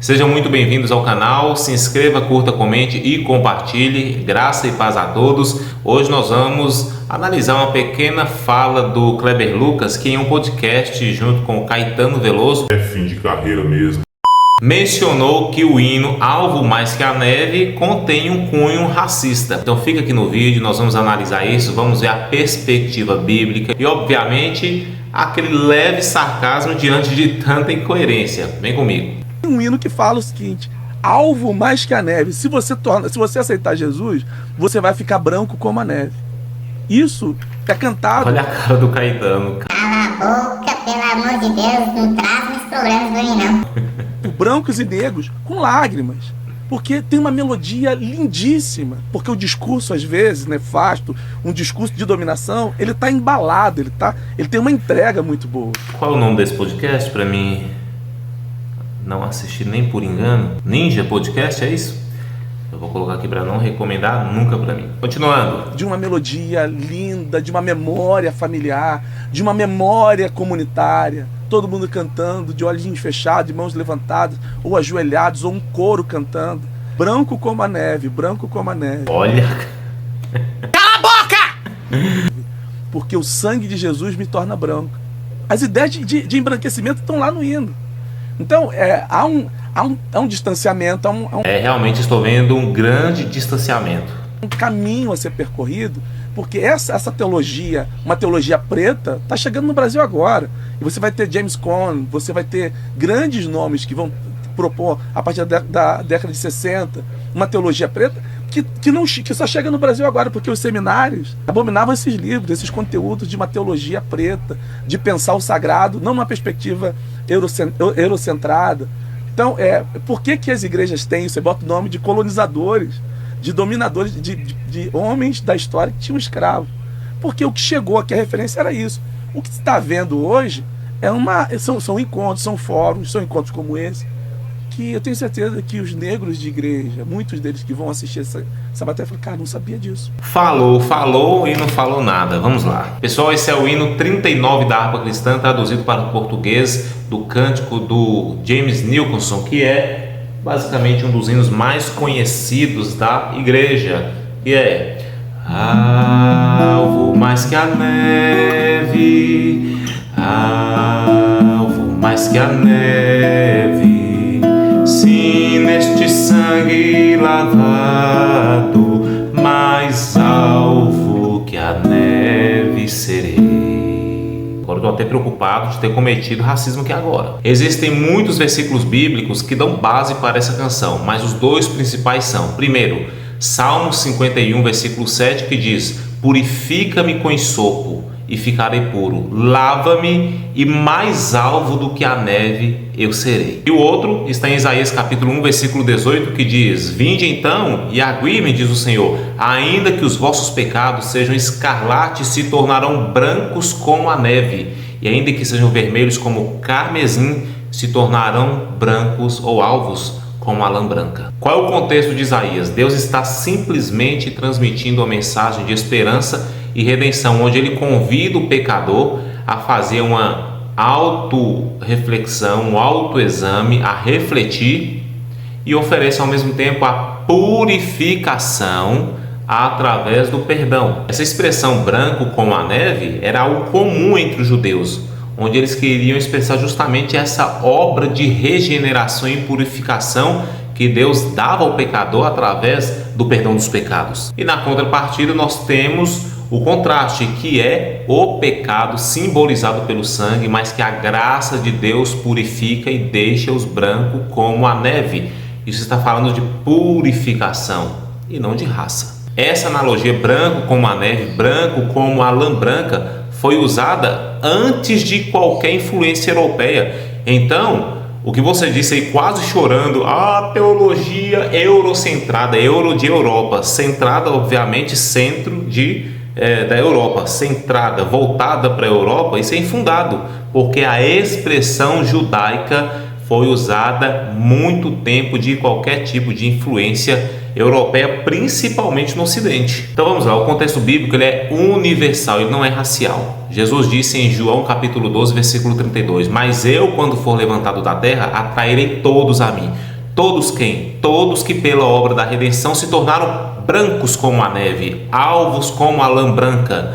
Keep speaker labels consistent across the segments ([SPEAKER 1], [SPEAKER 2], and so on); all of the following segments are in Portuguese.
[SPEAKER 1] Sejam muito bem-vindos ao canal, se inscreva, curta, comente e compartilhe, graça e paz a todos. Hoje nós vamos analisar uma pequena fala do Kleber Lucas, que em um podcast junto com o Caetano Veloso,
[SPEAKER 2] É fim de carreira mesmo.
[SPEAKER 1] mencionou que o hino Alvo Mais Que a Neve contém um cunho racista. Então fica aqui no vídeo, nós vamos analisar isso, vamos ver a perspectiva bíblica e obviamente aquele leve sarcasmo diante de tanta incoerência. Vem comigo.
[SPEAKER 3] Um hino que fala o seguinte: alvo mais que a neve. Se você aceitar Jesus, você vai ficar branco como a neve. Isso é cantado.
[SPEAKER 1] Olha a cara do Caetano.
[SPEAKER 4] Cala a boca, pelo amor de Deus, não traz mais problemas pra mim, não.
[SPEAKER 3] Por brancos e negros com lágrimas. Porque tem uma melodia lindíssima. Porque o discurso, às vezes, nefasto, um discurso de dominação, ele tá embalado, ele tem uma entrega muito boa.
[SPEAKER 1] Qual é o nome desse podcast para mim não assistir nem por engano? Ninja Podcast, é isso? Eu vou colocar aqui para não recomendar nunca para mim. Continuando.
[SPEAKER 3] De uma melodia linda, de uma memória familiar, de uma memória comunitária, todo mundo cantando, de olhinhos fechados, de mãos levantadas, ou ajoelhados, ou um coro cantando. Branco como a neve, branco como a neve.
[SPEAKER 1] Olha.
[SPEAKER 3] Cala a boca! Porque o sangue de Jesus me torna branco. As ideias de embranquecimento estão lá no hino. Então, há um distanciamento,
[SPEAKER 1] Realmente estou vendo um grande distanciamento.
[SPEAKER 3] um caminho a ser percorrido, porque essa teologia, uma teologia preta, está chegando no Brasil agora. E você vai ter James Cone, você vai ter grandes nomes que vão propor, a partir da década de 60, uma teologia preta que só chega no Brasil agora, porque os seminários abominavam esses livros, esses conteúdos de uma teologia preta, de pensar o sagrado, não numa perspectiva eurocentrada. Então, por que as igrejas têm, você bota o nome de colonizadores, de dominadores, de homens da história que tinham escravos? Porque o que chegou aqui, a referência era isso. O que se está vendo hoje são encontros, são fóruns, são encontros como esse, que eu tenho certeza que os negros de igreja, muitos deles que vão assistir essa batalha, falam: cara, não sabia disso.
[SPEAKER 1] Falou e não falou nada. Vamos lá. Pessoal, esse é o hino 39 da harpa cristã, traduzido para o português do cântico do James Nicholson, que é basicamente um dos hinos mais conhecidos da igreja, que é: alvo mais que a neve, alvo mais que a neve, se neste sangue lavado, mais alvo que a neve serei. Agora eu estou até preocupado de ter cometido racismo aqui agora. Existem muitos versículos bíblicos que dão base para essa canção, mas os dois principais são: primeiro, Salmo 51, versículo 7, que diz: purifica-me com esopo e ficarei puro, lava-me e mais alvo do que a neve eu serei. E o outro está em Isaías capítulo 1, versículo 18, que diz: vinde então e agui-me, diz o Senhor, ainda que os vossos pecados sejam escarlate, se tornarão brancos como a neve, e ainda que sejam vermelhos como carmesim, se tornarão brancos ou alvos como a lã branca. Qual é o contexto de Isaías? Deus está simplesmente transmitindo uma mensagem de esperança e redenção, onde ele convida o pecador a fazer uma auto-reflexão, um autoexame, a refletir, e oferece ao mesmo tempo a purificação através do perdão. Essa expressão branco como a neve era algo comum entre os judeus, onde eles queriam expressar justamente essa obra de regeneração e purificação que Deus dava ao pecador através do perdão dos pecados. E na contrapartida nós temos o contraste, que é o pecado simbolizado pelo sangue, mas que a graça de Deus purifica e deixa-os brancos como a neve. Isso está falando de purificação e não de raça. Essa analogia, branco como a neve, branco como a lã branca, foi usada antes de qualquer influência europeia. Então, o que você disse aí, quase chorando, a teologia eurocentrada, euro de Europa, centrada, obviamente, centro da Europa, centrada, voltada para a Europa, isso é infundado, porque a expressão judaica foi usada muito tempo de qualquer tipo de influência europeia, principalmente no Ocidente. Então vamos lá, o contexto bíblico ele é universal, ele não é racial. Jesus disse em João capítulo 12, versículo 32: mas eu, quando for levantado da terra, atrairei todos a mim. Todos quem? Todos que pela obra da redenção se tornaram brancos como a neve, alvos como a lã branca.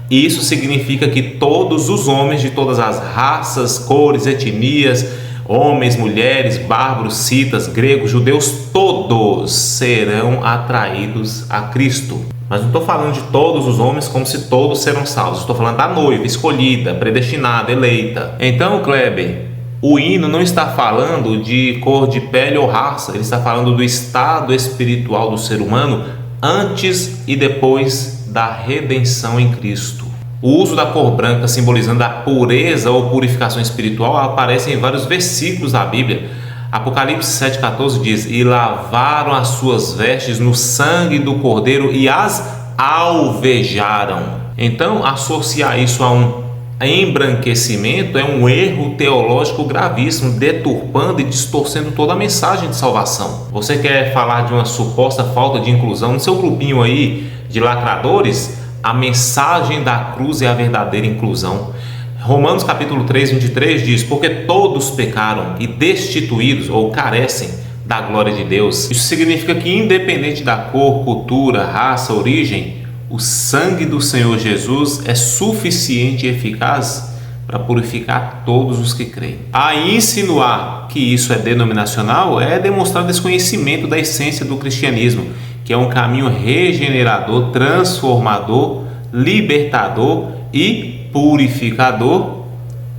[SPEAKER 1] Isso significa que todos os homens de todas as raças, cores, etnias, homens, mulheres, bárbaros, citas, gregos, judeus, todos serão atraídos a Cristo. Mas não estou falando de todos os homens como se todos serão salvos. Estou falando da noiva escolhida, predestinada, eleita. Então, Kleber, o hino não está falando de cor de pele ou raça. Ele está falando do estado espiritual do ser humano antes e depois da redenção em Cristo. O uso da cor branca simbolizando a pureza ou purificação espiritual aparece em vários versículos da Bíblia. Apocalipse 7,14 diz: e lavaram as suas vestes no sangue do Cordeiro e as alvejaram. Então, associar isso a um embranquecimento é um erro teológico gravíssimo, deturpando e distorcendo toda a mensagem de salvação. Você quer falar de uma suposta falta de inclusão no seu grupinho aí de lacradores? A mensagem da cruz é a verdadeira inclusão. Romanos capítulo 3, 23 diz: porque todos pecaram e destituídos ou carecem da glória de Deus. Isso significa que independente da cor, cultura, raça, origem, o sangue do Senhor Jesus é suficiente e eficaz para purificar todos os que creem. A insinuar que isso é denominacional é demonstrar desconhecimento da essência do cristianismo, que é um caminho regenerador, transformador, libertador e purificador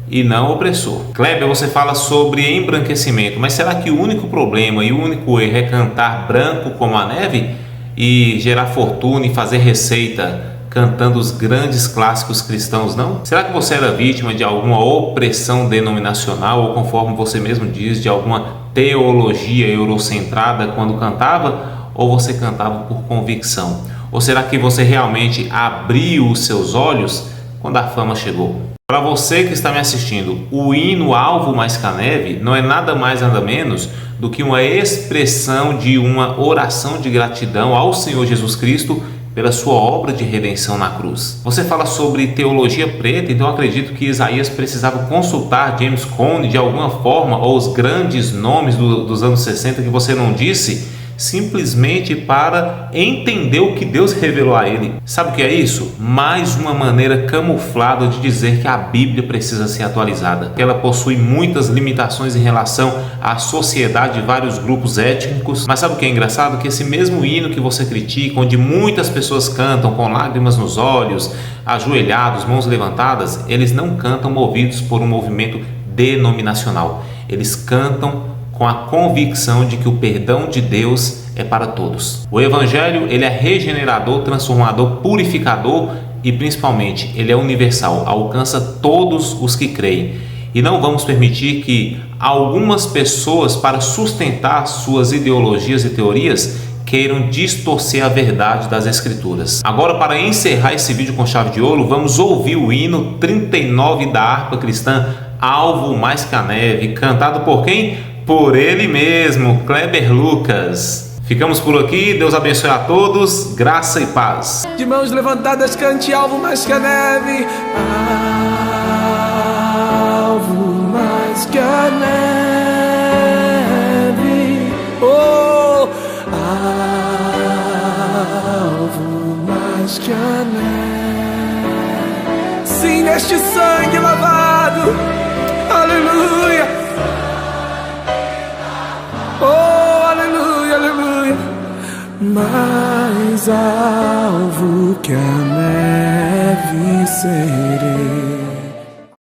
[SPEAKER 1] e não opressor. Kleber, você fala sobre embranquecimento, mas será que o único problema e o único erro é cantar branco como a neve e gerar fortuna e fazer receita cantando os grandes clássicos cristãos, não? Será que você era vítima de alguma opressão denominacional ou, conforme você mesmo diz, de alguma teologia eurocentrada quando cantava? Ou você cantava por convicção? Ou será que você realmente abriu os seus olhos quando a fama chegou? Para você que está me assistindo, o hino Alvo Mais que a Neve não é nada mais nada menos do que uma expressão de uma oração de gratidão ao Senhor Jesus Cristo pela sua obra de redenção na cruz. Você fala sobre teologia preta, então acredito que Isaías precisava consultar James Cone de alguma forma, ou os grandes nomes dos anos 60 que você não disse, simplesmente para entender o que Deus revelou a ele. Sabe o que é isso? Mais uma maneira camuflada de dizer que a Bíblia precisa ser atualizada. Ela possui muitas limitações em relação à sociedade de vários grupos étnicos. Mas sabe o que é engraçado? Que esse mesmo hino que você critica, onde muitas pessoas cantam com lágrimas nos olhos, ajoelhados, mãos levantadas, eles não cantam movidos por um movimento denominacional. Eles cantam com a convicção de que o perdão de Deus é para todos. O Evangelho, ele é regenerador, transformador, purificador e principalmente ele é universal, alcança todos os que creem. E não vamos permitir que algumas pessoas, para sustentar suas ideologias e teorias, queiram distorcer a verdade das Escrituras. Agora, para encerrar esse vídeo com chave de ouro, vamos ouvir o hino 39 da harpa cristã, Alvo Mais que a Neve, cantado por quem? Por ele mesmo, Kleber Lucas. Ficamos por aqui, Deus abençoe a todos, graça e paz.
[SPEAKER 2] De mãos levantadas cante alvo mais que a neve, alvo mais que a neve, oh, alvo mais que a neve. Sim, neste sangue lavado, aleluia. Oh, aleluia, aleluia. Mais alvo que a neve serei.